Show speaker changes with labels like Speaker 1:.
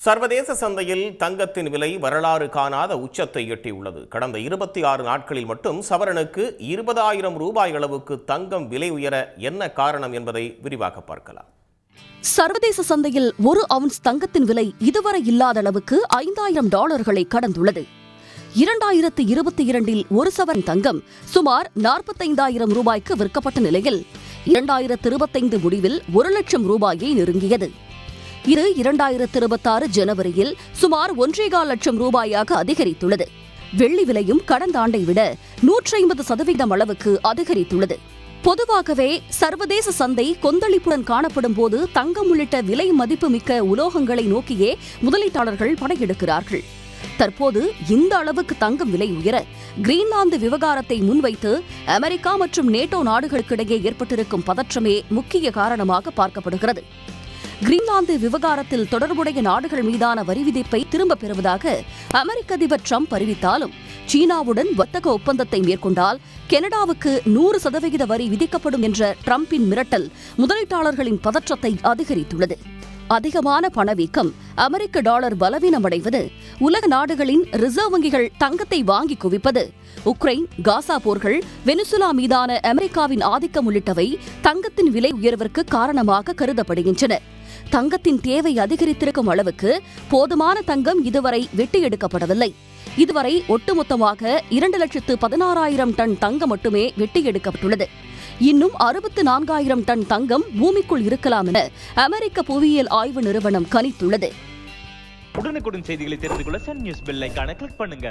Speaker 1: சர்வதேச சந்தையில் தங்கத்தின் விலை வரலாறு காணாத உச்சத்தை எட்டியுள்ளது. கடந்த 26 நாட்களில் மட்டும் சவரனுக்கு 20,000 ரூபாய் அளவுக்கு தங்கம் விலை உயர என்ன காரணம் என்பதை விரிவாக பார்க்கலாம்.
Speaker 2: சர்வதேச சந்தையில் ஒரு அவுன்ஸ் தங்கத்தின் விலை இதுவரை இல்லாத அளவுக்கு $5,000 கடந்துள்ளது. 2022 ஒரு சவரன் தங்கம் சுமார் 45,000 ரூபாய்க்கு விற்கப்பட்ட நிலையில் 2025 முடிவில் 1,00,000 ரூபாயை நெருங்கியது. இது 2026 ஜனவரியில் சுமார் 1,4 லட்சம் ரூபாயாக அதிகரித்துள்ளது. வெள்ளி விலையும் கடந்த ஆண்டை விட 150% அளவுக்கு அதிகரித்துள்ளது. பொதுவாகவே சர்வதேச சந்தை கொந்தளிப்புடன் காணப்படும் போது தங்கம் உள்ளிட்ட விலை மதிப்பு மிக்க உலோகங்களை நோக்கியே முதலீட்டாளர்கள் படையெடுக்கிறார்கள். தற்போது இந்த அளவுக்கு தங்கம் விலை உயர கிரீன்லாந்து விவகாரத்தை முன்வைத்து அமெரிக்கா மற்றும் நேட்டோ நாடுகளுக்கிடையே ஏற்பட்டிருக்கும் பதற்றமே முக்கிய காரணமாக பார்க்கப்படுகிறது. கிரீன்லாந்து விவகாரத்தில் தொடர்புடைய நாடுகள் மீதான வரி விதிப்பை திரும்பப் பெறுவதாக அமெரிக்க அதிபர் ட்ரம்ப் அறிவித்தாலும் சீனாவுடன் வர்த்தக ஒப்பந்தத்தை மேற்கொண்டால் கனடாவுக்கு 100% வரி விதிக்கப்படும் என்ற ட்ரம்பின் மிரட்டல் முதலீட்டாளர்களின் பதற்றத்தை அதிகரித்துள்ளது. அதிகமான பணவீக்கம், அமெரிக்க டாலர் பலவீனமடைவது, உலக நாடுகளின் ரிசர்வ் வங்கிகள் தங்கத்தை வாங்கி குவிப்பது, உக்ரைன், காசா போர்கள், வெனிசுலா மீதான அமெரிக்காவின் ஆதிக்கம் உள்ளிட்டவை தங்கத்தின் விலை உயர்விற்கு காரணமாக கருதப்படுகின்றன. தங்கத்தின் தேவை அதிகரித்திருக்கும் அளவுக்கு போதுமான தங்கம் இதுவரை வெட்டி எடுக்கப்படவில்லை. இதுவரை ஒட்டுமொத்தமாக 2,16,000 டன் தங்கம் மட்டுமே வெட்டி எடுக்கப்பட்டுள்ளது. இன்னும் 64,000 டன் தங்கம் பூமிக்குள் இருக்கலாம் என அமெரிக்க புவியியல் ஆய்வு நிறுவனம் கணித்துள்ளது.
Speaker 3: உடனுக்குடன் செய்திகளை தெரிந்து கொள்ள சன் நியூஸ் பெல் ஐகானை கிளிக் பண்ணுங்க.